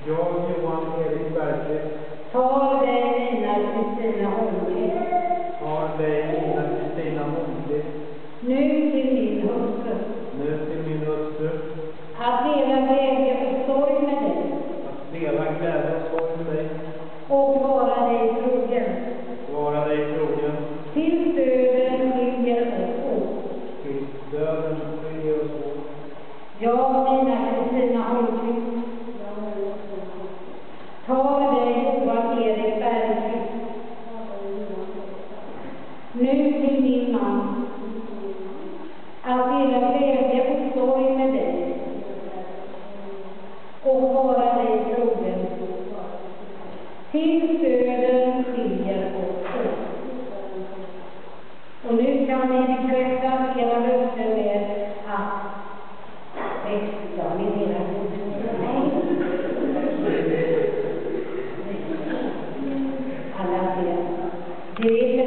Jag, Johan Erik Bergqvist, tar dig Nina Kristina Holmqvist, har dig Nina Kristina Holmqvist, nu till min hustru, att dela glädje och sorg med dig, att dela glädje och sorg med dig, och vara dig trogen, tills döden skiljer oss åt. tills döden skiljer oss åt. Jag, Nina Kristina Holmqvist, tar dig Johan Erik Bergqvist, nu till min man, att dela glädje och sorg med dig, och vara dig trogen, tills döden skiljer oss åt. Och nu kan ni bekräfta era löften med att växla med era alla ser.